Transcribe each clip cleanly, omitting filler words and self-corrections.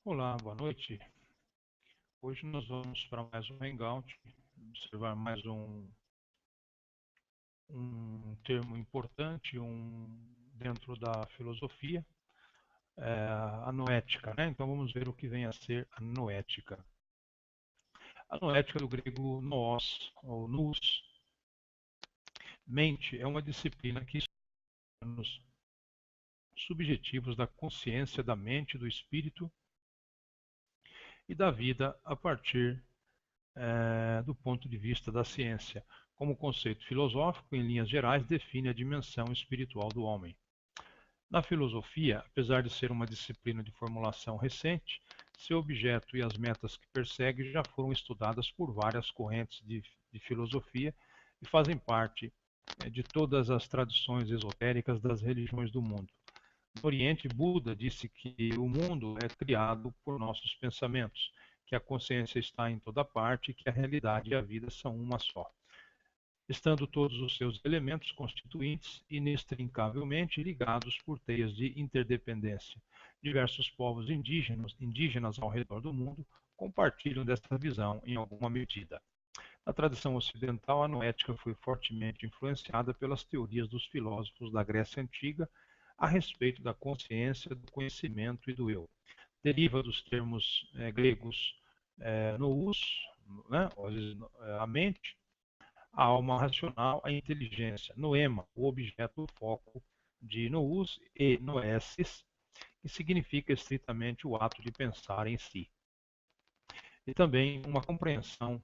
Olá, boa noite. Hoje nós vamos para mais um Hangout, observar mais um termo importante dentro da filosofia, a noética, né? Então vamos ver o que vem a ser a noética. A noética do grego noos, ou nous, mente, é uma disciplina que estuda os subjetivos da consciência, da mente, do espírito e da vida a partir do ponto de vista da ciência. Como conceito filosófico, em linhas gerais, define a dimensão espiritual do homem. Na filosofia, apesar de ser uma disciplina de formulação recente, seu objeto e as metas que persegue já foram estudadas por várias correntes de filosofia e fazem parte de todas as tradições esotéricas das religiões do mundo. No Oriente, Buda disse que o mundo é criado por nossos pensamentos, que a consciência está em toda parte e que a realidade e a vida são uma só, estando todos os seus elementos constituintes inextricavelmente ligados por teias de interdependência. Diversos povos indígenas ao redor do mundo compartilham desta visão em alguma medida. Na tradição ocidental, a noética foi fortemente influenciada pelas teorias dos filósofos da Grécia Antiga a respeito da consciência, do conhecimento e do eu. Deriva dos termos gregos nous, né, a mente, a alma racional, a inteligência, noema, o objeto, o foco de nous e noesis, que significa estritamente o ato de pensar em si. E também uma compreensão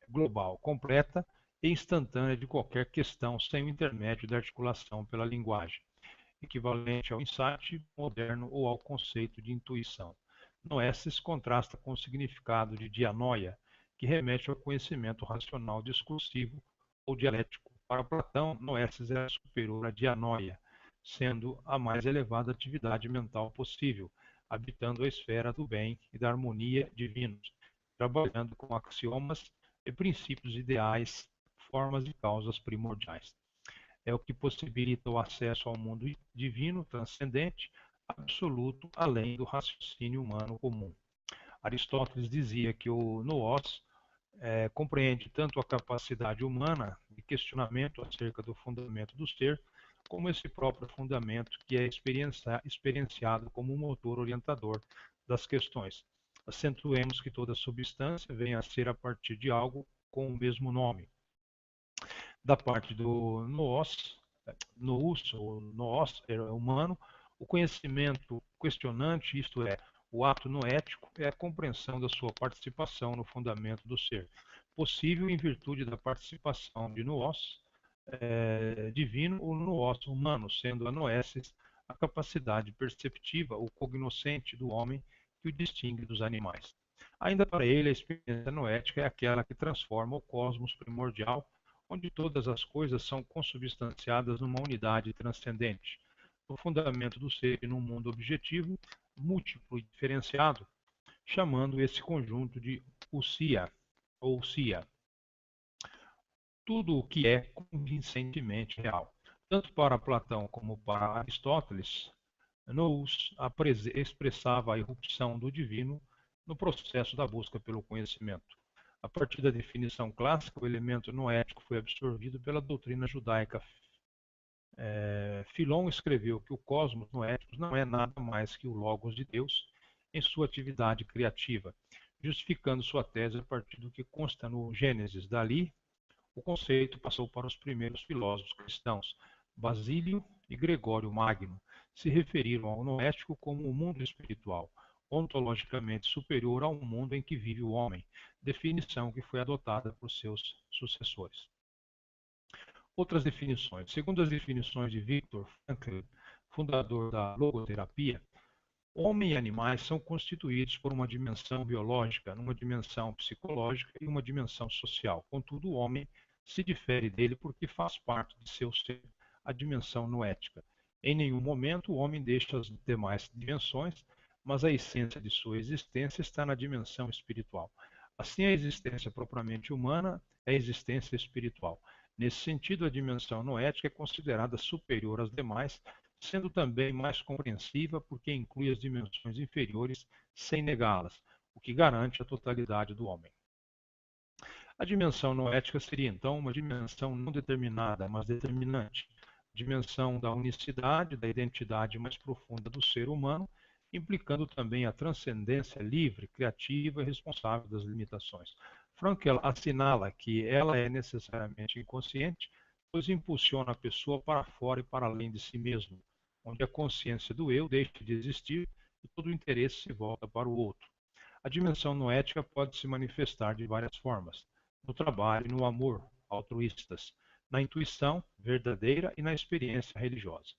global, completa e instantânea de qualquer questão sem o intermédio da articulação pela linguagem, equivalente ao insight moderno ou ao conceito de intuição. Noesis contrasta com o significado de dianoia, que remete ao conhecimento racional discursivo ou dialético. Para Platão, noesis é superior à dianoia, sendo a mais elevada atividade mental possível, habitando a esfera do bem e da harmonia divinos, trabalhando com axiomas e princípios ideais, formas e causas primordiais. É o que possibilita o acesso ao mundo divino, transcendente, absoluto, além do raciocínio humano comum. Aristóteles dizia que o nous compreende tanto a capacidade humana de questionamento acerca do fundamento do ser, como esse próprio fundamento que é experienciado como um motor orientador das questões. Acentuemos que toda substância vem a ser a partir de algo com o mesmo nome. Da parte do nous, ou nous humano, o conhecimento questionante, isto é, o ato noético, é a compreensão da sua participação no fundamento do ser, possível em virtude da participação de nous divino ou nous humano, sendo a noesis a capacidade perceptiva ou cognoscente do homem que o distingue dos animais. Ainda para ele, a experiência noética é aquela que transforma o cosmos primordial, onde todas as coisas são consubstanciadas numa unidade transcendente, no fundamento do ser e num mundo objetivo, múltiplo e diferenciado, chamando esse conjunto de ousia, ou sia, tudo o que é convincentemente real. Tanto para Platão como para Aristóteles, nous expressava a irrupção do divino no processo da busca pelo conhecimento. A partir da definição clássica, o elemento noético foi absorvido pela doutrina judaica. Filon escreveu que o cosmos noético não é nada mais que o logos de Deus em sua atividade criativa, justificando sua tese a partir do que consta no Gênesis. Dali, o conceito passou para os primeiros filósofos cristãos. Basílio e Gregório Magno se referiram ao noético como o mundo espiritual, ontologicamente superior ao mundo em que vive o homem, definição que foi adotada por seus sucessores. Outras definições. Segundo as definições de Viktor Frankl, fundador da logoterapia, homem e animais são constituídos por uma dimensão biológica, uma dimensão psicológica e uma dimensão social. Contudo, o homem se difere dele porque faz parte de seu ser a dimensão noética. Em nenhum momento o homem deixa as demais dimensões, mas a essência de sua existência está na dimensão espiritual. Assim, a existência propriamente humana é a existência espiritual. Nesse sentido, a dimensão noética é considerada superior às demais, sendo também mais compreensiva porque inclui as dimensões inferiores sem negá-las, o que garante a totalidade do homem. A dimensão noética seria então uma dimensão não determinada, mas determinante, dimensão da unicidade, da identidade mais profunda do ser humano, implicando também a transcendência livre, criativa e responsável das limitações. Frankel assinala que ela é necessariamente inconsciente, pois impulsiona a pessoa para fora e para além de si mesmo, onde a consciência do eu deixa de existir e todo o interesse se volta para o outro. A dimensão noética pode se manifestar de várias formas: no trabalho e no amor, altruístas, na intuição verdadeira e na experiência religiosa.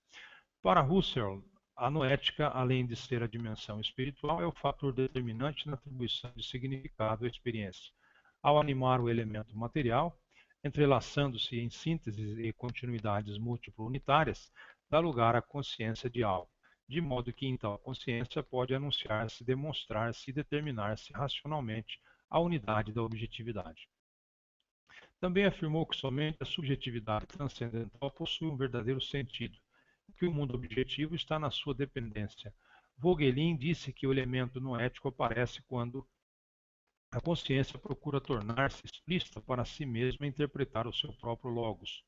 Para Husserl, a noética, além de ser a dimensão espiritual, é o fator determinante na atribuição de significado à experiência. Ao animar o elemento material, entrelaçando-se em sínteses e continuidades múltiplo unitárias, dá lugar à consciência de algo, de modo que em tal consciência pode anunciar-se, demonstrar-se e determinar-se racionalmente a unidade da objetividade. Também afirmou que somente a subjetividade transcendental possui um verdadeiro sentido, que o mundo objetivo está na sua dependência. Vogelin disse que o elemento noético aparece quando a consciência procura tornar-se explícita para si mesma e interpretar o seu próprio logos.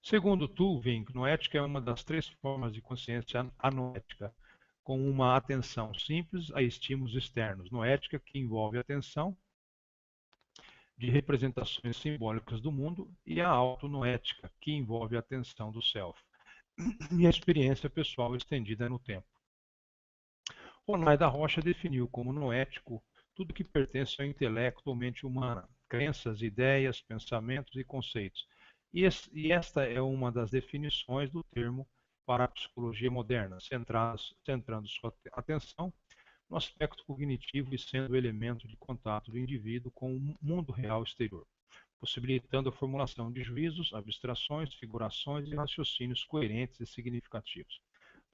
Segundo Tulving, noética é uma das três formas de consciência anoética, com uma atenção simples a estímulos externos. Noética que envolve a atenção de representações simbólicas do mundo e a autonoética, que envolve a atenção do self e a experiência pessoal estendida no tempo. Ronay da Rocha definiu como noético tudo que pertence ao intelecto ou mente humana, crenças, ideias, pensamentos e conceitos. E esta é uma das definições do termo para a psicologia moderna, centrando sua atenção no aspecto cognitivo e sendo o elemento de contato do indivíduo com o mundo real exterior, possibilitando a formulação de juízos, abstrações, figurações e raciocínios coerentes e significativos.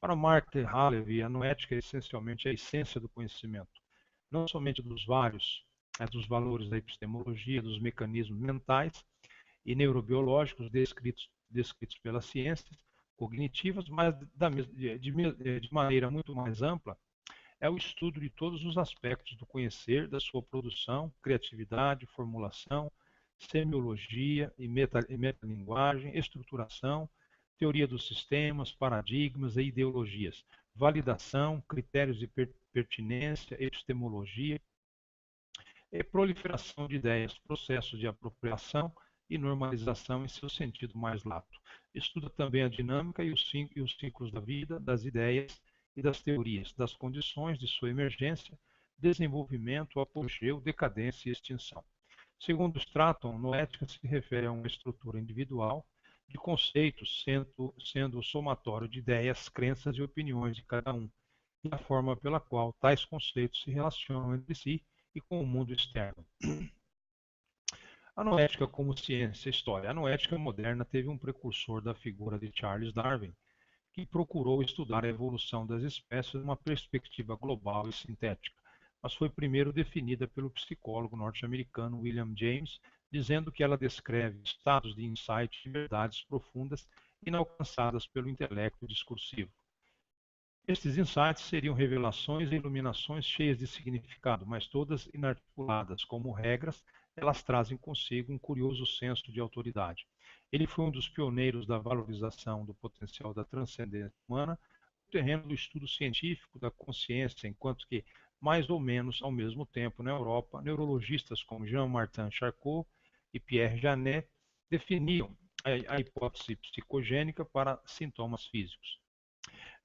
Para Mark Halevi, a noética é essencialmente a essência do conhecimento, não somente dos valores da epistemologia, dos mecanismos mentais e neurobiológicos descritos pelas ciências cognitivas, mas de maneira muito mais ampla, é o estudo de todos os aspectos do conhecer, da sua produção, criatividade, formulação, semiologia e metalinguagem, estruturação, teoria dos sistemas, paradigmas e ideologias, validação, critérios de pertinência, epistemologia e proliferação de ideias, processos de apropriação e normalização em seu sentido mais lato. Estuda também a dinâmica e os ciclos da vida, das ideias e das teorias, das condições de sua emergência, desenvolvimento, apogeu, decadência e extinção. Segundo Stratton, noética se refere a uma estrutura individual de conceitos, sendo o somatório de ideias, crenças e opiniões de cada um, e a forma pela qual tais conceitos se relacionam entre si e com o mundo externo. A noética como ciência, história. A noética moderna teve um precursor da figura de Charles Darwin, que procurou estudar a evolução das espécies numa perspectiva global e sintética, mas foi primeiro definida pelo psicólogo norte-americano William James, dizendo que ela descreve estados de insight e verdades profundas inalcançadas pelo intelecto discursivo. Estes insights seriam revelações e iluminações cheias de significado, mas todas inarticuladas como regras, elas trazem consigo um curioso senso de autoridade. Ele foi um dos pioneiros da valorização do potencial da transcendência humana no terreno do estudo científico da consciência, enquanto que, mais ou menos ao mesmo tempo na Europa, neurologistas como Jean-Martin Charcot e Pierre Janet definiam a hipótese psicogênica para sintomas físicos.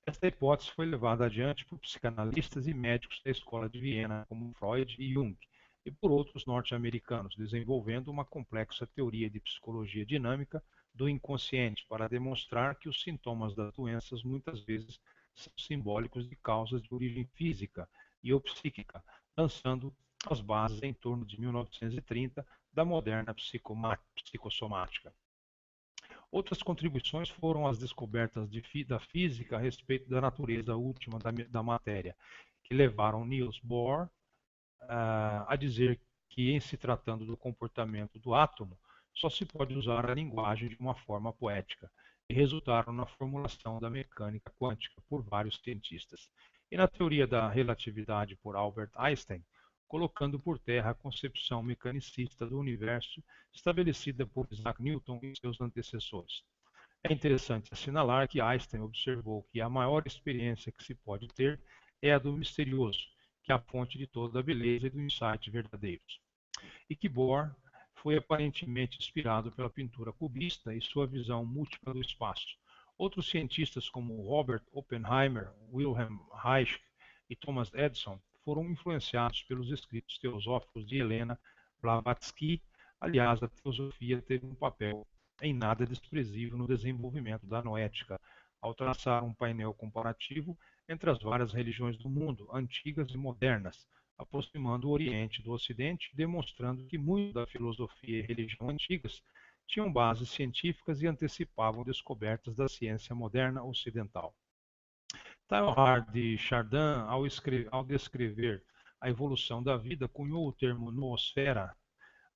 Esta hipótese foi levada adiante por psicanalistas e médicos da Escola de Viena, como Freud e Jung, e por outros norte-americanos, desenvolvendo uma complexa teoria de psicologia dinâmica do inconsciente para demonstrar que os sintomas das doenças muitas vezes são simbólicos de causas de origem física e ou psíquica, lançando as bases em torno de 1930 da moderna psicossomática. Outras contribuições foram as descobertas da física a respeito da natureza última da matéria, que levaram Niels Bohr a dizer que, em se tratando do comportamento do átomo, só se pode usar a linguagem de uma forma poética. e resultaram na formulação da mecânica quântica por vários cientistas, e na teoria da relatividade por Albert Einstein, colocando por terra a concepção mecanicista do universo estabelecida por Isaac Newton e seus antecessores. É interessante assinalar que Einstein observou que a maior experiência que se pode ter é a do misterioso, que é a fonte de toda a beleza e do insight verdadeiros, e que Bohr foi aparentemente inspirado pela pintura cubista e sua visão múltipla do espaço. Outros cientistas como Robert Oppenheimer, Wilhelm Reich e Thomas Edison foram influenciados pelos escritos teosóficos de Helena Blavatsky. Aliás, a teosofia teve um papel em nada desprezível no desenvolvimento da noética, ao traçar um painel comparativo entre as várias religiões do mundo, antigas e modernas, aproximando o Oriente do Ocidente, demonstrando que muito da filosofia e religião antigas tinham bases científicas e antecipavam descobertas da ciência moderna ocidental. Teilhard de Chardin, ao descrever a evolução da vida, cunhou o termo noosfera,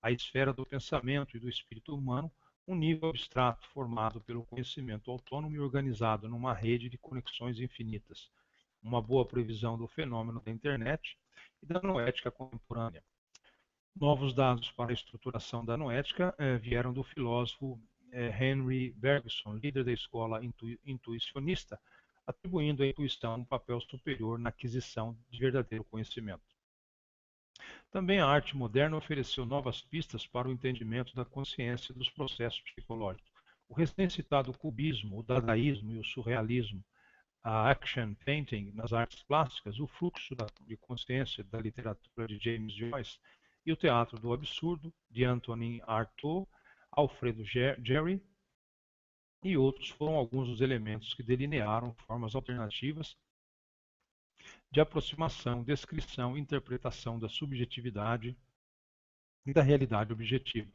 a esfera do pensamento e do espírito humano, um nível abstrato formado pelo conhecimento autônomo e organizado numa rede de conexões infinitas. Uma boa previsão do fenômeno da internet e da noética contemporânea. Novos dados para a estruturação da noética vieram do filósofo Henry Bergson, líder da escola intuicionista, atribuindo à intuição um papel superior na aquisição de verdadeiro conhecimento. Também a arte moderna ofereceu novas pistas para o entendimento da consciência e dos processos psicológicos. O recém-citado cubismo, o dadaísmo e o surrealismo, a action painting nas artes plásticas, o fluxo de consciência da literatura de James Joyce e o teatro do absurdo de Antonin Artaud, Alfredo Jarry e outros foram alguns dos elementos que delinearam formas alternativas de aproximação, descrição e interpretação da subjetividade e da realidade objetiva,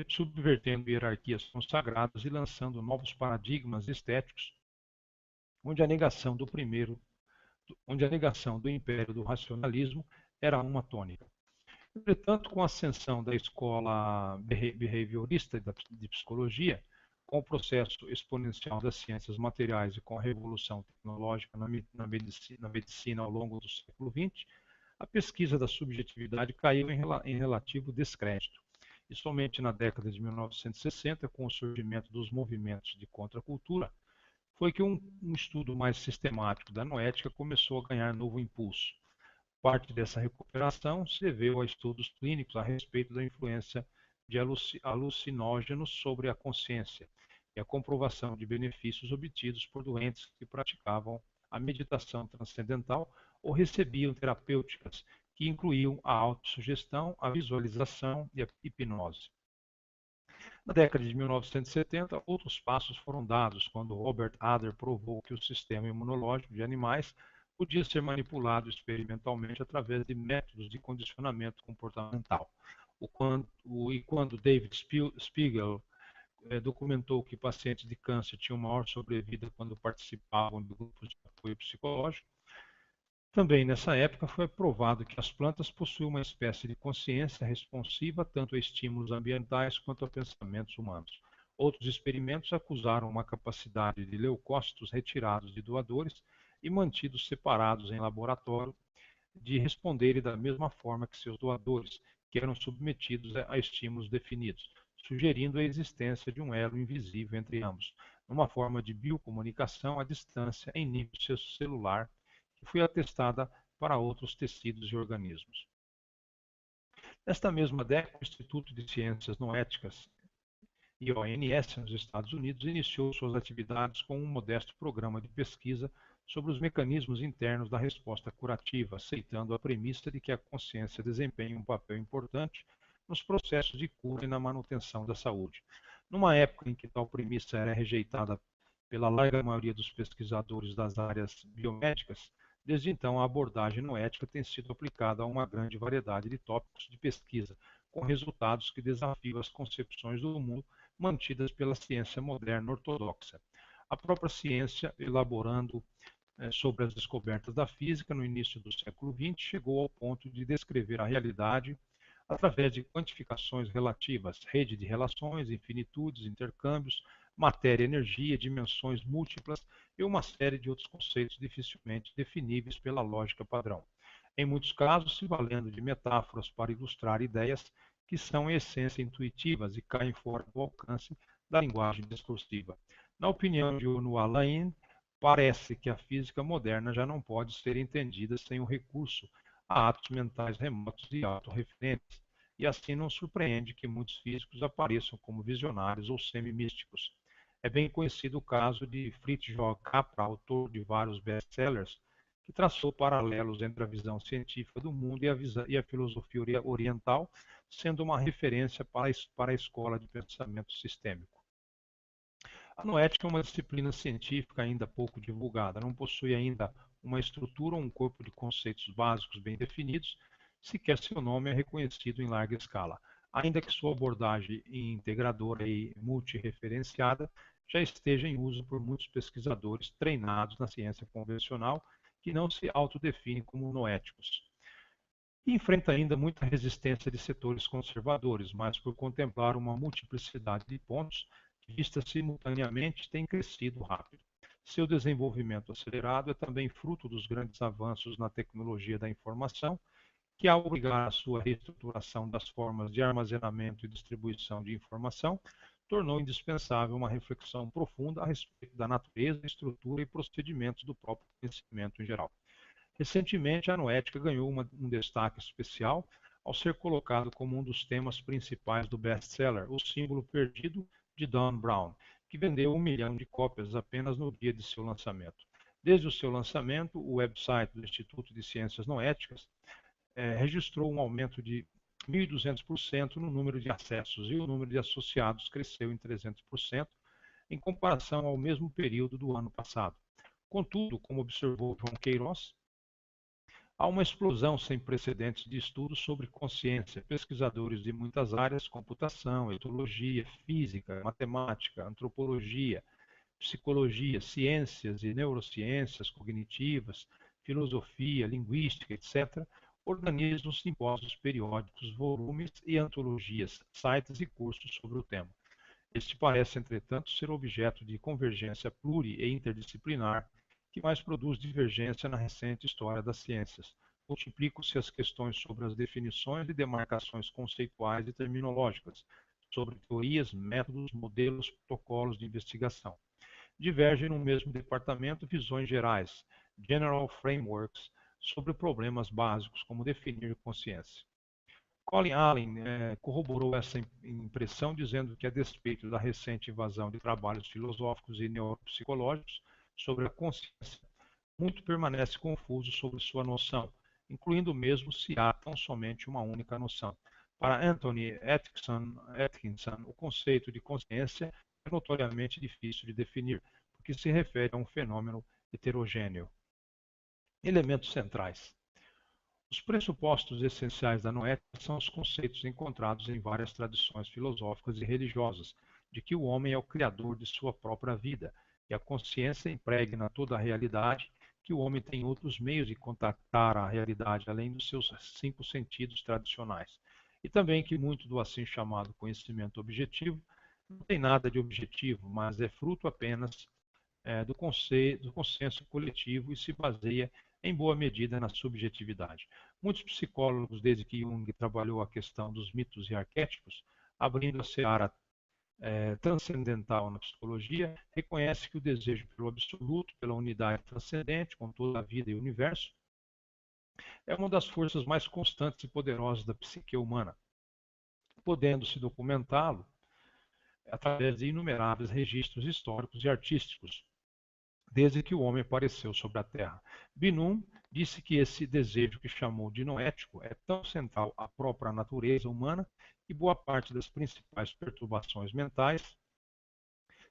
subvertendo hierarquias consagradas e lançando novos paradigmas estéticos, onde a negação do império do racionalismo era uma tônica. Entretanto, com a ascensão da escola behaviorista de psicologia, com o processo exponencial das ciências materiais e com a revolução tecnológica na medicina ao longo do século XX, a pesquisa da subjetividade caiu em relativo descrédito. E somente na década de 1960, com o surgimento dos movimentos de contracultura, foi que um estudo mais sistemático da noética começou a ganhar novo impulso. Parte dessa recuperação se deveu a estudos clínicos a respeito da influência de alucinógenos sobre a consciência e a comprovação de benefícios obtidos por doentes que praticavam a meditação transcendental ou recebiam terapêuticas que incluíam a autossugestão, a visualização e a hipnose. Na década de 1970, outros passos foram dados quando Robert Adler provou que o sistema imunológico de animais podia ser manipulado experimentalmente através de métodos de condicionamento comportamental. E quando David Spiegel documentou que pacientes de câncer tinham maior sobrevida quando participavam de grupos de apoio psicológico, também nessa época foi provado que as plantas possuem uma espécie de consciência responsiva tanto a estímulos ambientais quanto a pensamentos humanos. Outros experimentos acusaram uma capacidade de leucócitos retirados de doadores e mantidos separados em laboratório de responderem da mesma forma que seus doadores, que eram submetidos a estímulos definidos, sugerindo a existência de um elo invisível entre ambos, numa forma de biocomunicação à distância em nível celular, que foi atestada para outros tecidos e organismos. Nesta mesma década, o Instituto de Ciências Noéticas e ONS nos Estados Unidos iniciou suas atividades com um modesto programa de pesquisa sobre os mecanismos internos da resposta curativa, aceitando a premissa de que a consciência desempenha um papel importante nos processos de cura e na manutenção da saúde. Numa época em que tal premissa era rejeitada pela larga maioria dos pesquisadores das áreas biomédicas, desde então a abordagem noética tem sido aplicada a uma grande variedade de tópicos de pesquisa, com resultados que desafiam as concepções do mundo mantidas pela ciência moderna ortodoxa. A própria ciência, elaborando sobre as descobertas da física no início do século XX, chegou ao ponto de descrever a realidade através de quantificações relativas, rede de relações, infinitudes, intercâmbios, matéria, energia, dimensões múltiplas e uma série de outros conceitos dificilmente definíveis pela lógica padrão. Em muitos casos, se valendo de metáforas para ilustrar ideias que são em essência intuitivas e caem fora do alcance da linguagem discursiva. Na opinião de Onua Lain, parece que a física moderna já não pode ser entendida sem o recurso a atos mentais remotos e autorreferentes, e assim não surpreende que muitos físicos apareçam como visionários ou semi-místicos. É bem conhecido o caso de Fritjof Capra, autor de vários best-sellers, que traçou paralelos entre a visão científica do mundo e a filosofia oriental, sendo uma referência para a escola de pensamento sistêmico. A noética é uma disciplina científica ainda pouco divulgada, não possui ainda uma estrutura ou um corpo de conceitos básicos bem definidos, sequer seu nome é reconhecido em larga escala, ainda que sua abordagem integradora e multireferenciada já esteja em uso por muitos pesquisadores treinados na ciência convencional que não se autodefinem como noéticos. E enfrenta ainda muita resistência de setores conservadores, mas por contemplar uma multiplicidade de pontos vistas simultaneamente tem crescido rápido. Seu desenvolvimento acelerado é também fruto dos grandes avanços na tecnologia da informação, que ao obrigar a sua reestruturação das formas de armazenamento e distribuição de informação, tornou indispensável uma reflexão profunda a respeito da natureza, estrutura e procedimentos do próprio conhecimento em geral. Recentemente, a noética ganhou um destaque especial ao ser colocado como um dos temas principais do best-seller, O Símbolo Perdido, de Dan Brown, que vendeu 1 milhão de cópias apenas no dia de seu lançamento. Desde o seu lançamento, o website do Instituto de Ciências Noéticas registrou um aumento de 1.200% no número de acessos e o número de associados cresceu em 300% em comparação ao mesmo período do ano passado. Contudo, como observou João Queiroz, há uma explosão sem precedentes de estudos sobre consciência. Pesquisadores de muitas áreas, computação, etologia, física, matemática, antropologia, psicologia, ciências e neurociências cognitivas, filosofia, linguística, etc., organizam simpósios periódicos, volumes e antologias, sites e cursos sobre o tema. Este parece, entretanto, ser objeto de convergência pluri e interdisciplinar, que mais produz divergência na recente história das ciências. Multiplicam-se as questões sobre as definições e demarcações conceituais e terminológicas, sobre teorias, métodos, modelos, protocolos de investigação. Divergem no mesmo departamento visões gerais, general frameworks, sobre problemas básicos como definir consciência. Colin Allen corroborou essa impressão dizendo que, a despeito da recente invasão de trabalhos filosóficos e neuropsicológicos sobre a consciência, muito permanece confuso sobre sua noção, incluindo mesmo se há tão somente uma única noção. Para Anthony Atkinson, o conceito de consciência é notoriamente difícil de definir, porque se refere a um fenômeno heterogêneo. Elementos centrais. Os pressupostos essenciais da noética são os conceitos encontrados em várias tradições filosóficas e religiosas, de que o homem é o criador de sua própria vida, que a consciência impregna toda a realidade, que o homem tem outros meios de contactar a realidade além dos seus 5 sentidos tradicionais, e também que muito do assim chamado conhecimento objetivo não tem nada de objetivo, mas é fruto apenas do consenso coletivo e se baseia em boa medida na subjetividade. Muitos psicólogos, desde que Jung trabalhou a questão dos mitos e arquétipos, abrindo a seara transcendental na psicologia, reconhece que o desejo pelo absoluto, pela unidade transcendente com toda a vida e o universo, é uma das forças mais constantes e poderosas da psique humana, podendo-se documentá-lo através de inumeráveis registros históricos e artísticos, desde que o homem apareceu sobre a Terra. Binum disse que esse desejo que chamou de noético é tão central à própria natureza humana que boa parte das principais perturbações mentais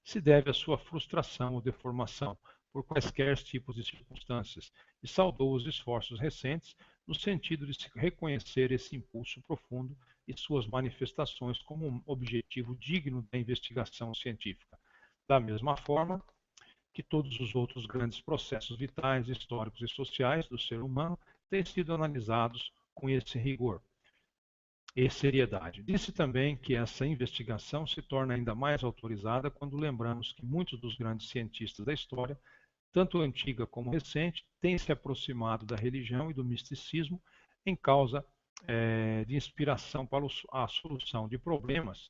se deve à sua frustração ou deformação por quaisquer tipos de circunstâncias, e saudou os esforços recentes no sentido de se reconhecer esse impulso profundo e suas manifestações como um objetivo digno da investigação científica. Da mesma forma que todos os outros grandes processos vitais, históricos e sociais do ser humano têm sido analisados com esse rigor. e seriedade. Disse também que essa investigação se torna ainda mais autorizada quando lembramos que muitos dos grandes cientistas da história, tanto antiga como recente, têm se aproximado da religião e do misticismo em causa de inspiração para a solução de problemas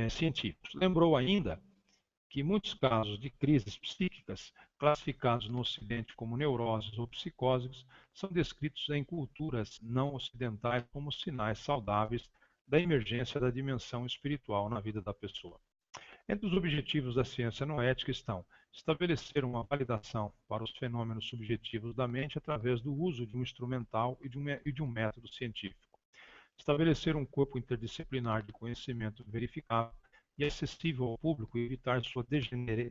científicos. Lembrou ainda que muitos casos de crises psíquicas, classificados no Ocidente como neuroses ou psicoses, são descritos em culturas não ocidentais como sinais saudáveis da emergência da dimensão espiritual na vida da pessoa. Entre os objetivos da ciência noética estão estabelecer uma validação para os fenômenos subjetivos da mente através do uso de um instrumental e de um método científico, estabelecer um corpo interdisciplinar de conhecimento verificável e acessível ao público e evitar sua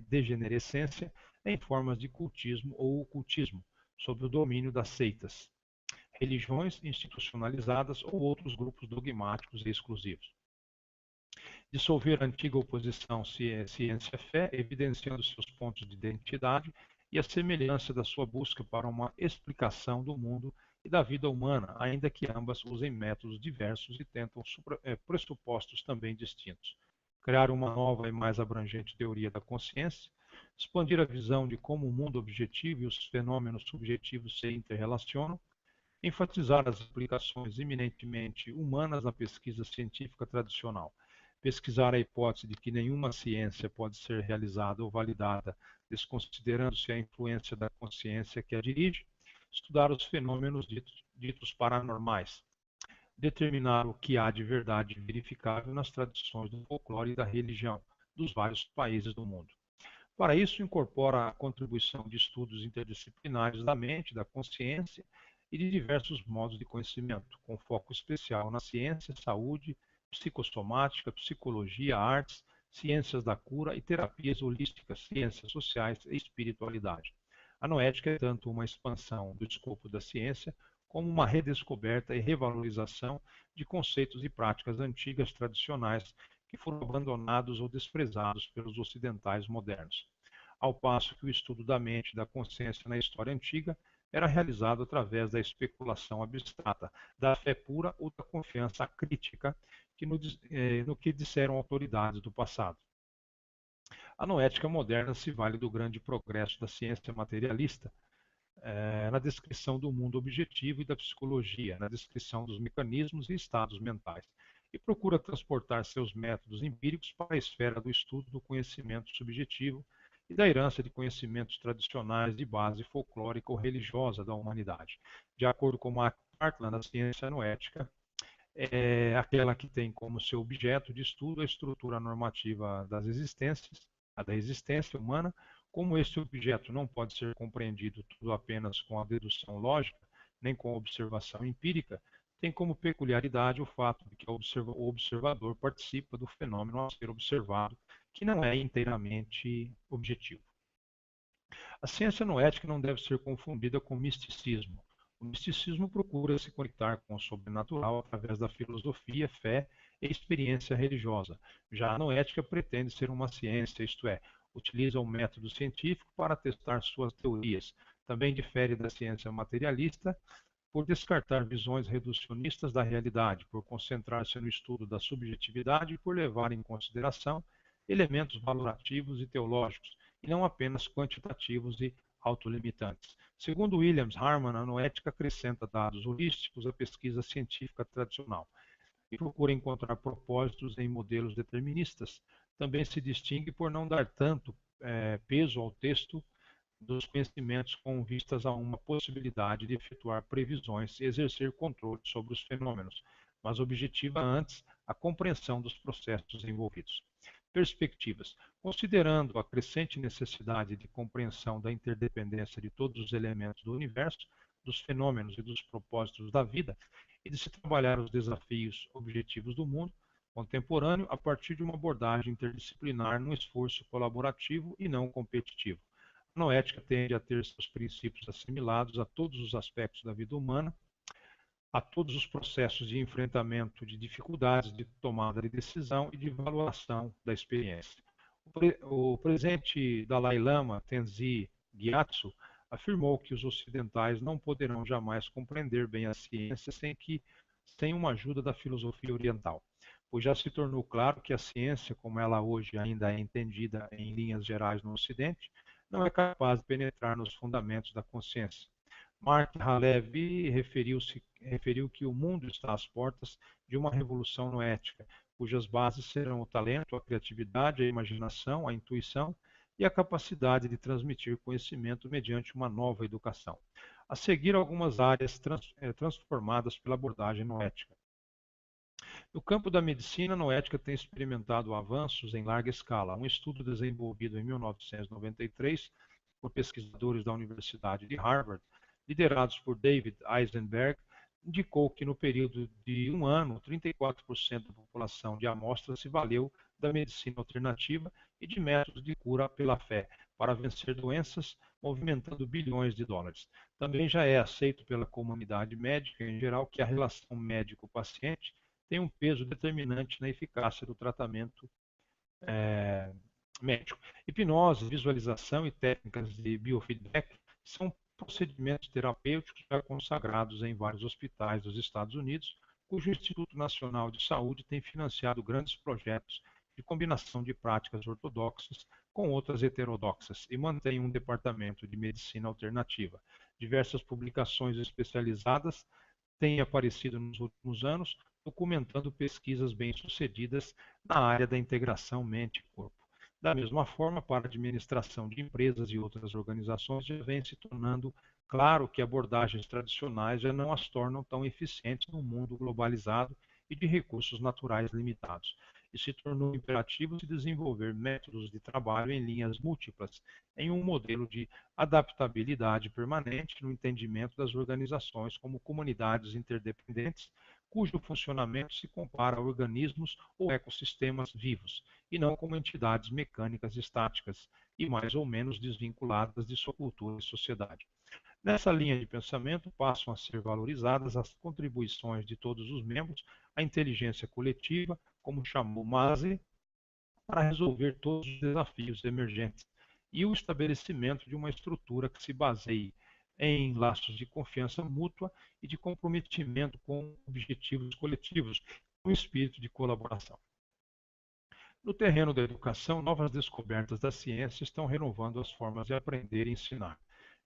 degenerescência em formas de cultismo ou ocultismo, sob o domínio das seitas, religiões institucionalizadas ou outros grupos dogmáticos e exclusivos. Dissolver a antiga oposição ciência-fé, evidenciando seus pontos de identidade e a semelhança da sua busca para uma explicação do mundo e da vida humana, ainda que ambas usem métodos diversos e tentam pressupostos também distintos. Criar uma nova e mais abrangente teoria da consciência, expandir a visão de como o mundo objetivo e os fenômenos subjetivos se interrelacionam, enfatizar as implicações eminentemente humanas na pesquisa científica tradicional, pesquisar a hipótese de que nenhuma ciência pode ser realizada ou validada desconsiderando-se a influência da consciência que a dirige, estudar os fenômenos ditos paranormais, determinar o que há de verdade verificável nas tradições do folclore e da religião dos vários países do mundo. Para isso, incorpora a contribuição de estudos interdisciplinares da mente, da consciência e de diversos modos de conhecimento, com foco especial na ciência, saúde, psicossomática, psicologia, artes, ciências da cura e terapias holísticas, ciências sociais e espiritualidade. A noética é tanto uma expansão do escopo da ciência, como uma redescoberta e revalorização de conceitos e práticas antigas tradicionais que foram abandonados ou desprezados pelos ocidentais modernos. Ao passo que o estudo da mente e da consciência na história antiga era realizado através da especulação abstrata, da fé pura ou da confiança crítica no que disseram autoridades do passado. A noética moderna se vale do grande progresso da ciência materialista na descrição do mundo objetivo e da psicologia, na descrição dos mecanismos e estados mentais, e procura transportar seus métodos empíricos para a esfera do estudo do conhecimento subjetivo e da herança de conhecimentos tradicionais de base folclórica ou religiosa da humanidade. De acordo com Mark Partland, a ciência noética é aquela que tem como seu objeto de estudo a estrutura normativa das existências, a da existência humana. Como este objeto não pode ser compreendido tudo apenas com a dedução lógica, nem com a observação empírica, tem como peculiaridade o fato de que o observador participa do fenômeno a ser observado, que não é inteiramente objetivo. A ciência noética não deve ser confundida com misticismo. O misticismo procura se conectar com o sobrenatural através da filosofia, fé e experiência religiosa. Já a noética pretende ser uma ciência, isto é, utiliza o método científico para testar suas teorias. Também difere da ciência materialista por descartar visões reducionistas da realidade, por concentrar-se no estudo da subjetividade e por levar em consideração elementos valorativos e teológicos, e não apenas quantitativos e autolimitantes. Segundo Williams Harman, a noética acrescenta dados holísticos à pesquisa científica tradicional e procura encontrar propósitos em modelos deterministas. Também se distingue por não dar tanto peso ao texto dos conhecimentos com vistas a uma possibilidade de efetuar previsões e exercer controle sobre os fenômenos, mas objetiva antes a compreensão dos processos envolvidos. Perspectivas. Considerando a crescente necessidade de compreensão da interdependência de todos os elementos do universo, dos fenômenos e dos propósitos da vida, e de se trabalhar os desafios objetivos do mundo contemporâneo a partir de uma abordagem interdisciplinar num esforço colaborativo e não competitivo. A noética tende a ter seus princípios assimilados a todos os aspectos da vida humana, a todos os processos de enfrentamento de dificuldades de tomada de decisão e de avaliação da experiência. O presente Dalai Lama Tenzin Gyatso afirmou que os ocidentais não poderão jamais compreender bem a ciência sem uma ajuda da filosofia oriental, pois já se tornou claro que a ciência, como ela hoje ainda é entendida em linhas gerais no Ocidente, não é capaz de penetrar nos fundamentos da consciência. Mark Halevi referiu que o mundo está às portas de uma revolução noética, cujas bases serão o talento, a criatividade, a imaginação, a intuição e a capacidade de transmitir conhecimento mediante uma nova educação. A seguir, algumas áreas transformadas pela abordagem noética. No campo da medicina, a noética tem experimentado avanços em larga escala. Um estudo desenvolvido em 1993 por pesquisadores da Universidade de Harvard, liderados por David Eisenberg, indicou que no período de um ano, 34% da população de amostra se valeu da medicina alternativa e de métodos de cura pela fé para vencer doenças, movimentando bilhões de dólares. Também já é aceito pela comunidade médica em geral que a relação médico-paciente tem um peso determinante na eficácia do tratamento é, médico. Hipnose, visualização e técnicas de biofeedback são procedimentos terapêuticos já consagrados em vários hospitais dos Estados Unidos, cujo Instituto Nacional de Saúde tem financiado grandes projetos de combinação de práticas ortodoxas com outras heterodoxas e mantém um departamento de medicina alternativa. Diversas publicações especializadas têm aparecido nos últimos anos, documentando pesquisas bem-sucedidas na área da integração mente-corpo. Da mesma forma, para a administração de empresas e outras organizações, já vem se tornando claro que abordagens tradicionais já não as tornam tão eficientes no mundo globalizado e de recursos naturais limitados. E se tornou imperativo se desenvolver métodos de trabalho em linhas múltiplas, em um modelo de adaptabilidade permanente no entendimento das organizações como comunidades interdependentes, cujo funcionamento se compara a organismos ou ecossistemas vivos, e não como entidades mecânicas estáticas e mais ou menos desvinculadas de sua cultura e sociedade. Nessa linha de pensamento, passam a ser valorizadas as contribuições de todos os membros à inteligência coletiva, como chamou Mase, para resolver todos os desafios emergentes, e o estabelecimento de uma estrutura que se baseie em laços de confiança mútua e de comprometimento com objetivos coletivos, um espírito de colaboração. No terreno da educação, novas descobertas da ciência estão renovando as formas de aprender e ensinar.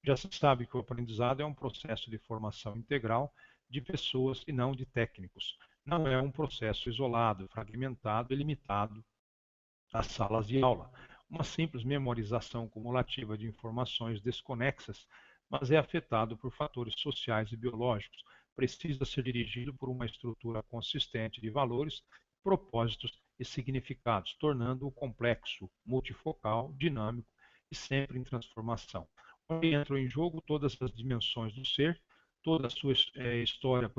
Já se sabe que o aprendizado é um processo de formação integral de pessoas e não de técnicos. Não é um processo isolado, fragmentado e limitado às salas de aula. Uma simples memorização cumulativa de informações desconexas, mas é afetado por fatores sociais e biológicos. Precisa ser dirigido por uma estrutura consistente de valores, propósitos e significados, tornando-o complexo, multifocal, dinâmico e sempre em transformação. Onde entram em jogo todas as dimensões do ser, toda a sua história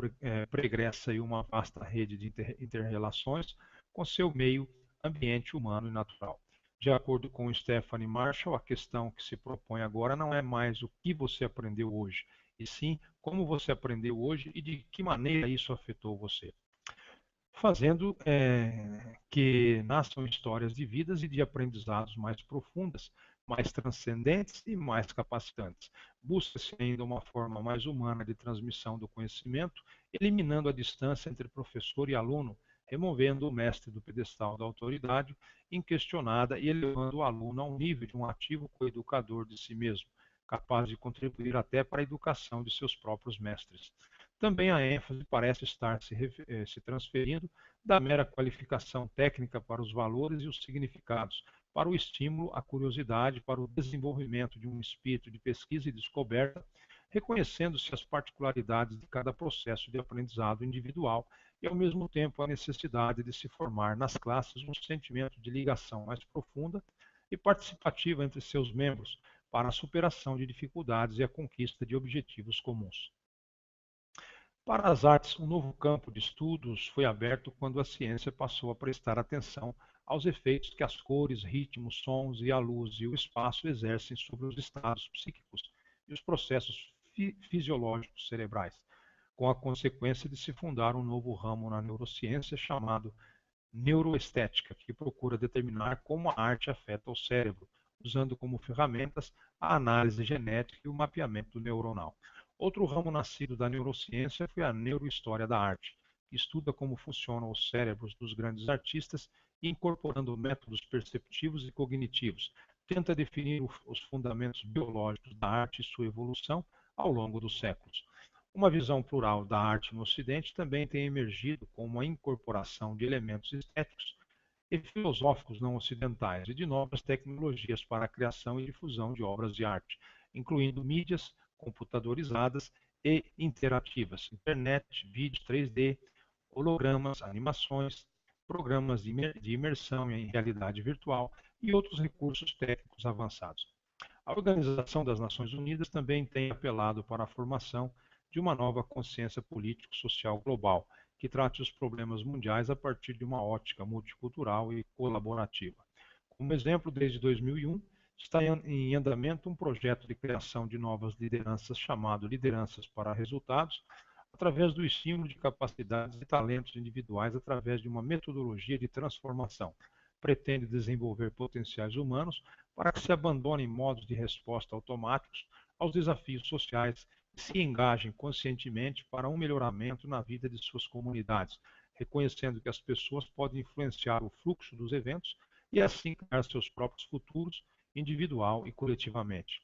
pregressa e uma vasta rede de interrelações com seu meio ambiente humano e natural. De acordo com Stephanie Marshall, a questão que se propõe agora não é mais o que você aprendeu hoje, e sim como você aprendeu hoje e de que maneira isso afetou você, fazendo que nasçam histórias de vidas e de aprendizados mais profundas, mais transcendentes e mais capacitantes. Busca-se ainda uma forma mais humana de transmissão do conhecimento, eliminando a distância entre professor e aluno, removendo o mestre do pedestal da autoridade inquestionada e elevando o aluno a um nível de um ativo coeducador de si mesmo, capaz de contribuir até para a educação de seus próprios mestres. Também a ênfase parece estar se transferindo da mera qualificação técnica para os valores e os significados, para o estímulo à curiosidade, para o desenvolvimento de um espírito de pesquisa e descoberta, reconhecendo-se as particularidades de cada processo de aprendizado individual e, ao mesmo tempo, a necessidade de se formar nas classes um sentimento de ligação mais profunda e participativa entre seus membros para a superação de dificuldades e a conquista de objetivos comuns. Para as artes, um novo campo de estudos foi aberto quando a ciência passou a prestar atenção aos efeitos que as cores, ritmos, sons e a luz e o espaço exercem sobre os estados psíquicos e os processos fisiológicos cerebrais, com a consequência de se fundar um novo ramo na neurociência chamado neuroestética, que procura determinar como a arte afeta o cérebro, usando como ferramentas a análise genética e o mapeamento neuronal. Outro ramo nascido da neurociência foi a neurohistória da arte, que estuda como funcionam os cérebros dos grandes artistas e, incorporando métodos perceptivos e cognitivos, tenta definir os fundamentos biológicos da arte e sua evolução ao longo dos séculos. Uma visão plural da arte no Ocidente também tem emergido com uma incorporação de elementos estéticos e filosóficos não ocidentais e de novas tecnologias para a criação e difusão de obras de arte, incluindo mídias computadorizadas e interativas, internet, vídeos 3D, hologramas, animações, programas de imersão em realidade virtual e outros recursos técnicos avançados. A Organização das Nações Unidas também tem apelado para a formação de uma nova consciência político-social global, que trate os problemas mundiais a partir de uma ótica multicultural e colaborativa. Como exemplo, desde 2001, está em andamento um projeto de criação de novas lideranças chamado Lideranças para Resultados, através do estímulo de capacidades e talentos individuais através de uma metodologia de transformação. Pretende desenvolver potenciais humanos para que se abandonem modos de resposta automáticos aos desafios sociais e se engajem conscientemente para um melhoramento na vida de suas comunidades, reconhecendo que as pessoas podem influenciar o fluxo dos eventos e assim criar seus próprios futuros, individual e coletivamente.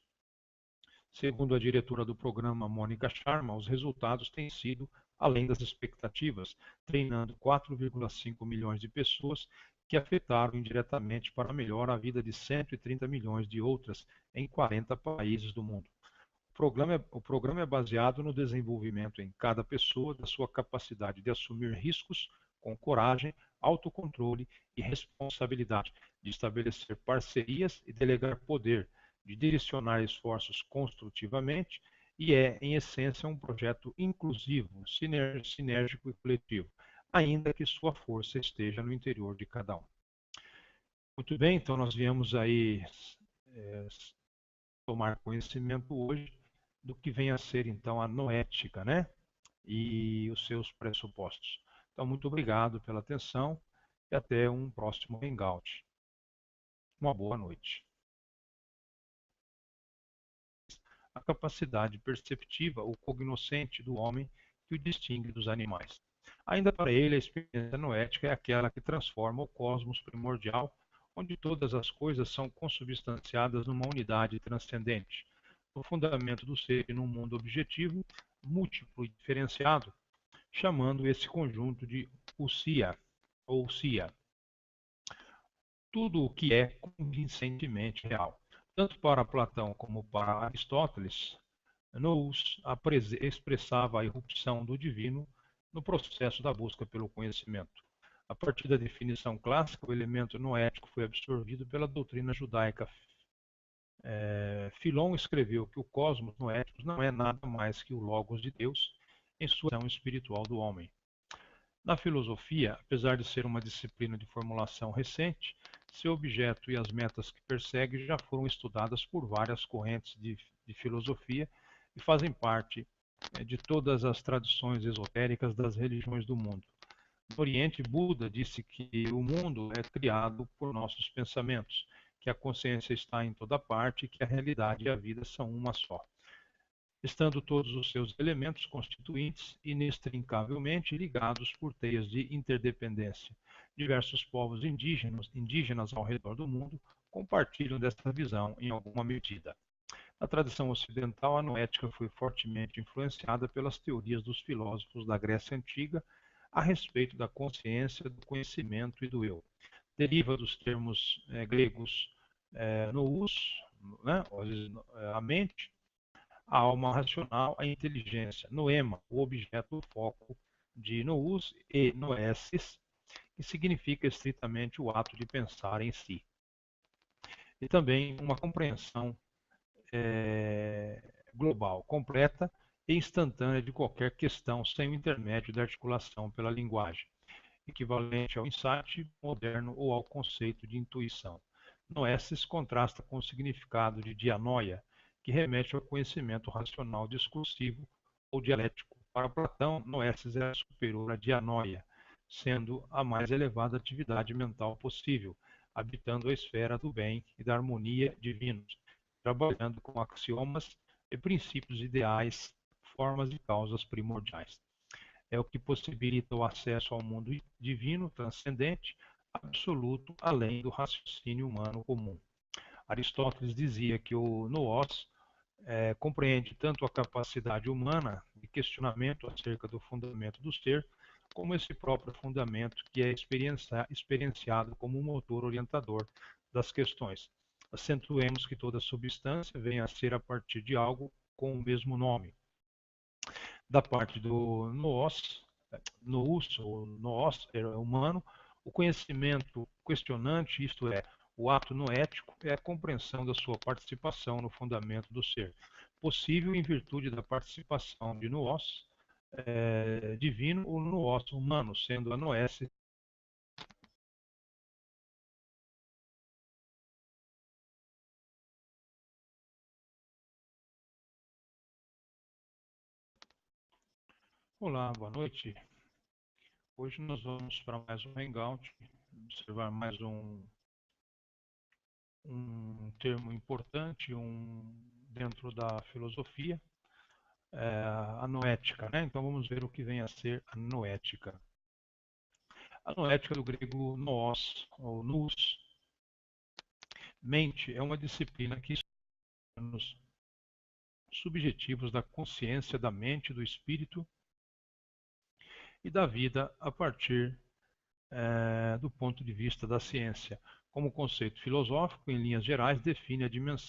Segundo a diretora do programa, Mônica Sharma, os resultados têm sido além das expectativas, treinando 4,5 milhões de pessoas que afetaram indiretamente para melhor a vida de 130 milhões de outras em 40 países do mundo. O programa é baseado no desenvolvimento em cada pessoa da sua capacidade de assumir riscos com coragem, autocontrole e responsabilidade, de estabelecer parcerias e delegar poder, de direcionar esforços construtivamente e é, em essência, um projeto inclusivo, sinérgico e coletivo, ainda que sua força esteja no interior de cada um. Muito bem, então nós viemos aí é, tomar conhecimento hoje do que vem a ser então a noética, né? E os seus pressupostos. Então, muito obrigado pela atenção e até um próximo hangout. Uma boa noite. A capacidade perceptiva ou cognoscente do homem que o distingue dos animais. Ainda para ele, a experiência noética é aquela que transforma o cosmos primordial, onde todas as coisas são consubstanciadas numa unidade transcendente, no fundamento do ser e num mundo objetivo, múltiplo e diferenciado, chamando esse conjunto de ousia, ou sia, tudo o que é convincentemente real. Tanto para Platão como para Aristóteles, Nous expressava a irrupção do divino no processo da busca pelo conhecimento. A partir da definição clássica, o elemento noético foi absorvido pela doutrina judaica. Filon escreveu que o cosmos noético não é nada mais que o logos de Deus em sua ação espiritual do homem. Na filosofia, apesar de ser uma disciplina de formulação recente, seu objeto e as metas que persegue já foram estudadas por várias correntes de filosofia e fazem parte de todas as tradições esotéricas das religiões do mundo. No Oriente, Buda disse que o mundo é criado por nossos pensamentos, que a consciência está em toda parte e que a realidade e a vida são uma só, estando todos os seus elementos constituintes inextricavelmente ligados por teias de interdependência. Diversos povos indígenas ao redor do mundo compartilham desta visão em alguma medida. Na tradição ocidental, a noética foi fortemente influenciada pelas teorias dos filósofos da Grécia Antiga a respeito da consciência, do conhecimento e do eu. Deriva dos termos gregos nous, né, a mente, a alma racional, a inteligência, noema, o objeto, o foco de nous e noesis, que significa estritamente o ato de pensar em si. E também uma compreensão global, completa e instantânea de qualquer questão sem o intermédio da articulação pela linguagem, equivalente ao insight moderno ou ao conceito de intuição. Noesis contrasta com o significado de dianoia, que remete ao conhecimento racional discursivo ou dialético. Para Platão, noesis é superior à dianoia, sendo a mais elevada atividade mental possível, habitando a esfera do bem e da harmonia divinos, trabalhando com axiomas e princípios ideais, formas e causas primordiais. é o que possibilita o acesso ao mundo divino, transcendente, absoluto, além do raciocínio humano comum. Aristóteles dizia que o nous compreende tanto a capacidade humana de questionamento acerca do fundamento do ser, como esse próprio fundamento que é experienciado como um motor orientador das questões. Acentuemos que toda substância vem a ser a partir de algo com o mesmo nome. Da parte do nous humano, o conhecimento questionante, isto é, o ato noético, é a compreensão da sua participação no fundamento do ser, possível em virtude da participação de nous divino ou nous humano, sendo a noesse Olá, boa noite. Hoje nós vamos para mais um Hangout, observar mais um termo importante dentro da filosofia, a noética, né? Então vamos ver o que vem a ser a noética. A noética do grego nous, ou nous, mente, é uma disciplina que estuda os subjetivos da consciência, da mente, do espírito e da vida a partir do ponto de vista da ciência. Como conceito filosófico, em linhas gerais, define a dimensão